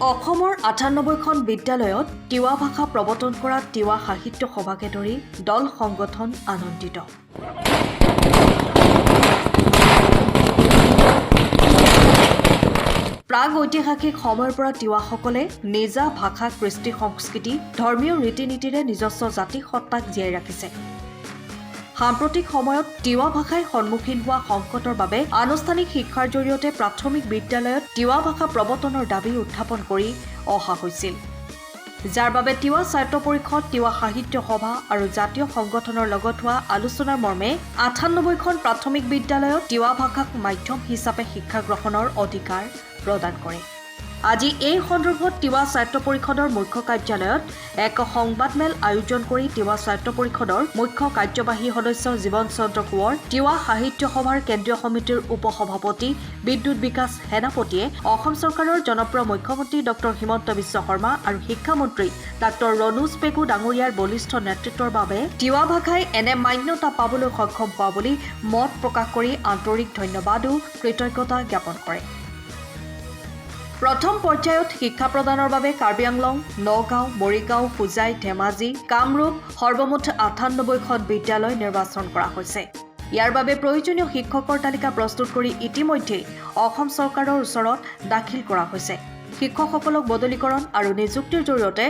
অসমৰ ৯৮খন বিদ্যালয়ত তিৱা ভাষা প্ৰৱৰ্তন কৰা তিৱা সাহিত্য সভাকে ধৰি দল সংগঠন আনন্দিত। প্ৰাগ ঐতিহাসিক সময়ৰ পৰা তিৱাসকলে নিজা ভাষা, কৃষ্টি, সংস্কৃতি, ধৰ্মীয় ৰীতি নীতিৰে নিজস্ব জাতি সত্তাক জীয়াই ৰাখিছে। সাম্প্ৰতিক সময়ত তিৱা ভাষাই সন্মুখীন হোৱা সংকটৰ বাবে আনুষ্ঠানিক শিক্ষাৰ জৰিয়তে প্ৰাথমিক বিদ্যালয়ত তিৱা ভাষা প্ৰৱৰ্তনৰ দাবী উত্থাপন কৰি অহা হৈছিল, যাৰ বাবে তিৱা সাহিত্য পৰিষদ, তিৱা সাহিত্য সভা আৰু জাতীয় সংগঠনৰ লগত হোৱা আলোচনাৰ মৰ্মে ৯৮খন প্ৰাথমিক বিদ্যালয়ত তিৱা ভাষাক মাধ্যম হিচাপে শিক্ষা গ্ৰহণৰ অধিকাৰ প্ৰদান কৰে। আজি এই সন্দৰ্ভত তিৱা সাহিত্য পৰিষদৰ মুখ্য কাৰ্যালয়ত এক সংবাদমেল আয়োজন কৰি তিৱা সাহিত্য পৰিষদৰ মুখ্য কাৰ্যবাহী সদস্য জীৱন চন্দ্ৰ কোঁৱৰ, তিৱা সাহিত্য সভাৰ কেন্দ্ৰীয় সমিতিৰ উপসভাপতি বিদ্যুৎ বিকাশ সেনাপতিয়ে অসম চৰকাৰৰ জনপ্ৰিয় মুখ্যমন্ত্ৰী ডক্টৰ হিমন্ত বিশ্ব শৰ্মা আৰু শিক্ষামন্ত্ৰী ডাক্তৰ ৰণোজ পেগু ডাঙৰীয়াৰ বলিষ্ঠ নেতৃত্বৰ বাবে তিৱা ভাষাই এনে মান্যতা পাবলৈ সক্ষম হোৱা বুলি মত প্ৰকাশ কৰি আন্তৰিক ধন্যবাদ আৰু কৃতজ্ঞতা জ্ঞাপন কৰে। প্ৰথম পৰ্যায়ত শিক্ষা প্ৰদানৰ বাবে কাৰ্বি আংলং, নগাঁও, মৰিগাঁও, হোজাই, ধেমাজি, কামৰূপ সৰ্বমুঠ ৯৮খন বিদ্যালয় নিৰ্বাচন কৰা হৈছে। ইয়াৰ বাবে প্ৰয়োজনীয় শিক্ষকৰ তালিকা প্ৰস্তুত কৰি ইতিমধ্যে অসম চৰকাৰৰ ওচৰত দাখিল কৰা হৈছে। শিক্ষকসকলক বদলীকৰণ আৰু নিযুক্তিৰ জৰিয়তে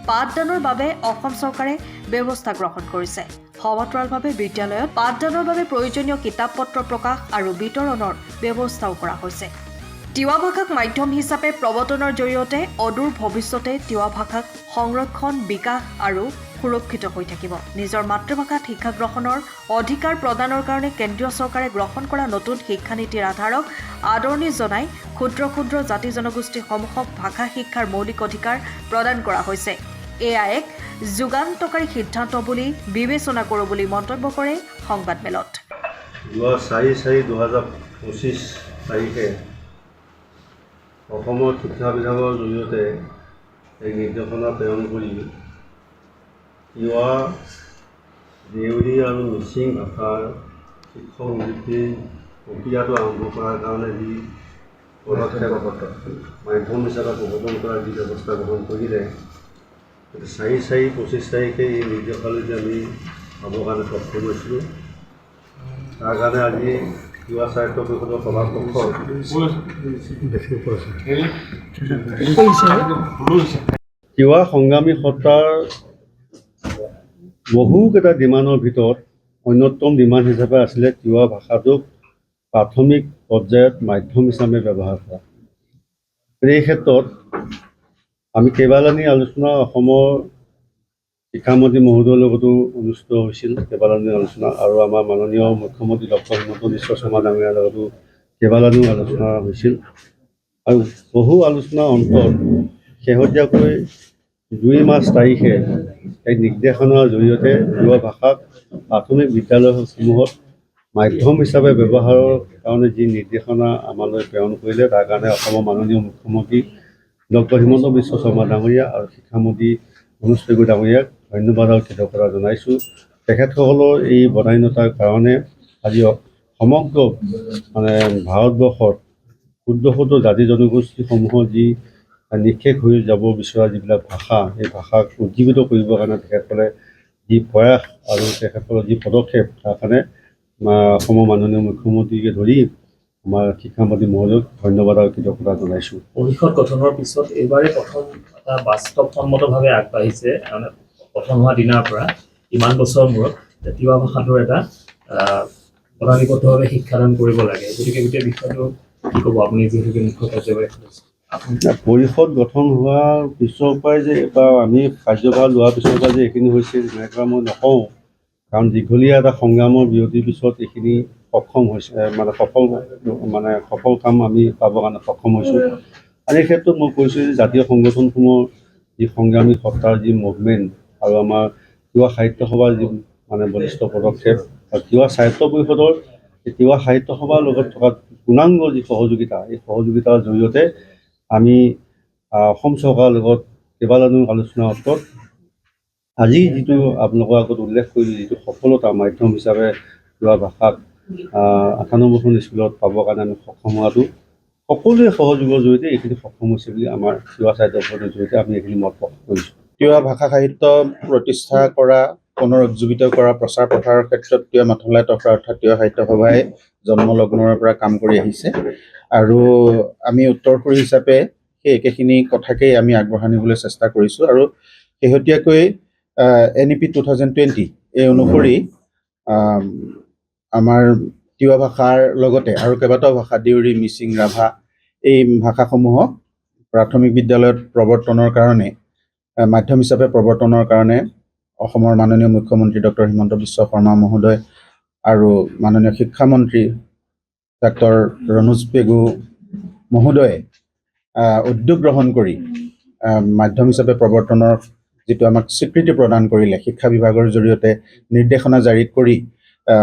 পাঠদানৰ বাবে অসম চৰকাৰে ব্যৱস্থা গ্ৰহণ কৰিছে। সমান্তৰালভাৱে বিদ্যালয়ত পাঠদানৰ বাবে প্ৰয়োজনীয় কিতাপ পত্ৰ প্ৰকাশ আৰু বিতৰণৰ ব্যৱস্থাও কৰা হৈছে। তিৱা ভাষাক মাধ্যম হিচাপে প্ৰৱৰ্তনৰ জৰিয়তে অদূৰ ভৱিষ্যতে তিৱা ভাষাক সংৰক্ষণ, বিকাশ আৰু সুৰক্ষিত হৈ থাকিব। নিজৰ মাতৃভাষাত শিক্ষা গ্ৰহণৰ অধিকাৰ প্ৰদানৰ কাৰণে কেন্দ্ৰীয় চৰকাৰে গ্ৰহণ কৰা নতুন শিক্ষানীতিৰ আধাৰক আদৰণি জনাই ক্ষুদ্ৰ ক্ষুদ্ৰ জাতি জনগোষ্ঠীসমূহক ভাষা শিক্ষাৰ মৌলিক অধিকাৰ প্ৰদান কৰা হৈছে। এয়া এক যুগান্তকাৰী সিদ্ধান্ত বুলি বিবেচনা কৰোঁ বুলি মন্তব্য কৰে সংবাদমেলত। 4/4/2025 তাৰিখে অসমৰ শিক্ষা বিভাগৰ জৰিয়তে এক নিৰ্দেশনা প্ৰেৰণ কৰি তিৱা, দেউৰী আৰু মিচিং ভাষাৰ শিক্ষক নিযুক্তিৰ প্ৰক্ৰিয়াটো আৰম্ভ কৰাৰ কাৰণে যি পদক্ষেপ মাধ্যম হিচাপে প্ৰৱৰ্তন কৰাৰ যি ব্যৱস্থা গ্ৰহণ কৰিলে, 4/4/25 তাৰিখে এই নিৰ্দেশাৱলীটো আমি পাবৰ কাৰণে সক্ষম হৈছিলোঁ। তাৰ কাৰণে আজি তিৱা সাহিত্য পৰিষদৰ সভাপক্ষ তিৱা সংগ্ৰামী সত্তাৰ বহুকেইটা ডিমাণ্ডৰ ভিতৰত অন্যতম ডিমাণ্ড হিচাপে আছিলে তিৱা ভাষাটোক প্ৰাথমিক পৰ্যায়ত মাধ্যম হিচাপে ব্যৱহাৰ কৰা। এই ক্ষেত্ৰত আমি কেইবালানি আলোচনা অসমৰ শিক্ষামন্ত্ৰী মহোদয়ৰ লগতো অনুষ্ঠিত হৈছিল, কেইবালানি আলোচনা, আৰু আমাৰ মাননীয় মুখ্যমন্ত্ৰী ডক্টৰ হিমন্ত বিশ্ব শৰ্মা ডাঙৰীয়াৰ লগতো কেইবালানিও আলোচনা হৈছিল। আৰু বহু আলোচনাৰ অন্তত শেহতীয়াকৈ 2 মাৰ্চ তাৰিখে এক নিৰ্দেশনাৰ জৰিয়তে তিৱা ভাষাক প্ৰাথমিক বিদ্যালয়সমূহত মাধ্যম হিচাপে ব্যৱহাৰৰ কাৰণে যি নিৰ্দেশনা আমালৈ প্ৰেৰণ কৰিলে, তাৰ কাৰণে অসমৰ মাননীয় মুখ্যমন্ত্ৰী ডক্টৰ হিমন্ত বিশ্ব শৰ্মা ডাঙৰীয়া আৰু শিক্ষামন্ত্ৰী ৰণোজ পেগু ডাঙৰীয়াক ধন্যবাদ আৰু কৃতজ্ঞতা জনাইছোঁ। তেখেতসকলৰ এই বদান্যতাৰ কাৰণে আজি সমগ্ৰ ভাৰতবৰ্ষত ক্ষুদ্ৰ ক্ষুদ্ৰ জাতি জনগোষ্ঠীসমূহৰ যি নিঃশেষ হৈ যাব বিচৰা যিবিলাক ভাষা, এই ভাষাক উজ্জীৱিত কৰিবৰ কাৰণে তেখেতসকলে যি প্ৰয়াস আৰু তেখেতসকলৰ যি পদক্ষেপ, তাৰ কাৰণে অসমৰ মাননীয় মুখ্যমন্ত্ৰীকে ধৰি আমাৰ শিক্ষামন্ত্ৰী মহোদয়ক ধন্যবাদ আৰু কৃতজ্ঞতা জনাইছোঁ। পৰিষদ গঠনৰ পিছত এইবাৰে প্ৰথম এটা বাস্তৱসন্মতভাৱে আগবাঢ়িছে, মানে প্ৰথম হোৱা দিনাৰ পৰা ইমান বছৰৰ মূৰত তিৱা ভাষাটোৰ এটা প্ৰণালীবদ্ধভাৱে শিক্ষাদান কৰিব লাগে। গতিকে গোটেই বিষয়টো কি ক'ব আপুনি, যিহেতুকে মুখ্য কাৰ্যবাহী সদস্য? পৰিষদ গঠন হোৱাৰ পিছৰ পৰাই যে বা আমি কাৰ্যভাৰ লোৱাৰ পিছৰ পৰা যে এইখিনি হৈছে তেনেকুৱা মই নকওঁ, কাৰণ দীঘলীয়া এটা সংগ্ৰামৰ বিৰতিৰ পিছত এইখিনি সক্ষম হৈছে, সফল কাম আমি পাবৰ কাৰণে সক্ষম হৈছোঁ। আৰু এই ক্ষেত্ৰত মই কৈছোঁ যে জাতীয় সংগঠনসমূহৰ যি সংগ্ৰামী সত্তাৰ যি মুভমেণ্ট আৰু আমাৰ তিৱা সাহিত্য সভাৰ যি বলিষ্ঠ পদক্ষেপ আৰু তিৱা সাহিত্য পৰিষদৰ তিৱা সাহিত্য সভাৰ লগত থকা পূৰ্ণাংগ যি সহযোগিতা, এই সহযোগিতাৰ জৰিয়তে আমি অসম চৰকাৰৰ লগত কেইবালানো আলোচনাৰ অন্তত আজি যিটো আপোনালোকৰ আগত উল্লেখ কৰিলোঁ, যিটো সফলতা মাধ্যম হিচাপে তিৱা ভাষাক ৯৮খন স্কুলত পাবৰ কাৰণে আমি সক্ষম হোৱাটো সকলোৰে সহযোগৰ জৰিয়তে এইখিনি সক্ষম হৈছে বুলি আমাৰ তিৱা সাহিত্য পৰিষদৰ জৰিয়তে আমি এইখিনি মত প্ৰকাশ কৰিছোঁ। তিৱা ভাষা সাহিত্য প্ৰতিষ্ঠা কৰা, পুনৰুজ্জীৱিত কৰা, প্ৰচাৰ প্ৰসাৰৰ ক্ষেত্ৰত তিৱা মাথোঁলাই তক্ৰা অৰ্থাৎ তিৱা সাহিত্য সভাই জন্মলগ্নৰ পৰা কাম কৰি আহিছে আৰু আমি উত্তৰসূৰী হিচাপে সেই একেখিনি কথাকেই আমি আগবঢ়াই নিবলৈ চেষ্টা কৰিছোঁ আৰু শেহতীয়াকৈ NEP 2020 এই অনুসৰি আমাৰ তিৱা ভাষাৰ লগতে আৰু কেইবাটাও ভাষা দেউৰী, মিচিং, ৰাভা এই ভাষাসমূহক প্ৰাথমিক বিদ্যালয়ত প্ৰৱৰ্তনৰ কাৰণে মাধ্যম হিচাপে প্ৰৱৰ্তনৰ কাৰণে অসমৰ মাননীয় মুখ্যমন্ত্ৰী ডক্টৰ হিমন্ত বিশ্ব শৰ্মা মহোদয় আৰু মাননীয় শিক্ষামন্ত্ৰী ডক্টৰ ৰণোজ পেগু মহোদয়ে উদ্যোগ গ্ৰহণ কৰি মাধ্যম হিচাপে প্ৰৱৰ্তনৰ যিটো আমাক স্বীকৃতি প্ৰদান কৰিলে, শিক্ষা বিভাগৰ জৰিয়তে নিৰ্দেশনা জাৰি কৰি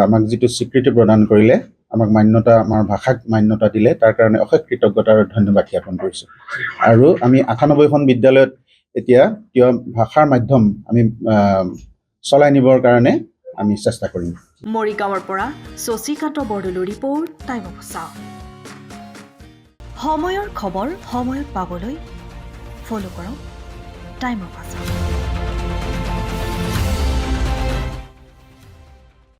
আমাক যিটো স্বীকৃতি প্ৰদান কৰিলে, আমাক মান্যতা, আমাৰ ভাষাক মান্যতা দিলে, তাৰ কাৰণে অশেষ কৃতজ্ঞতা আৰু ধন্যবাদ জ্ঞাপন কৰিছোঁ। আৰু আমি 98খন বিদ্যালয়ত এতিয়া তিৱা ভাষাৰ মাধ্যম আমি চলাই নিবৰ কাৰণে আমি চেষ্টা কৰিম। মৰিগাঁৱৰ পৰা শশীকান্ত বৰদলৈৰ ৰিপৰ্ট, টাইম অফ চাউথ। সময়ৰ খবৰ সময়ত পাবলৈ ফ'ল' কৰক টাইম অফ চাউথ।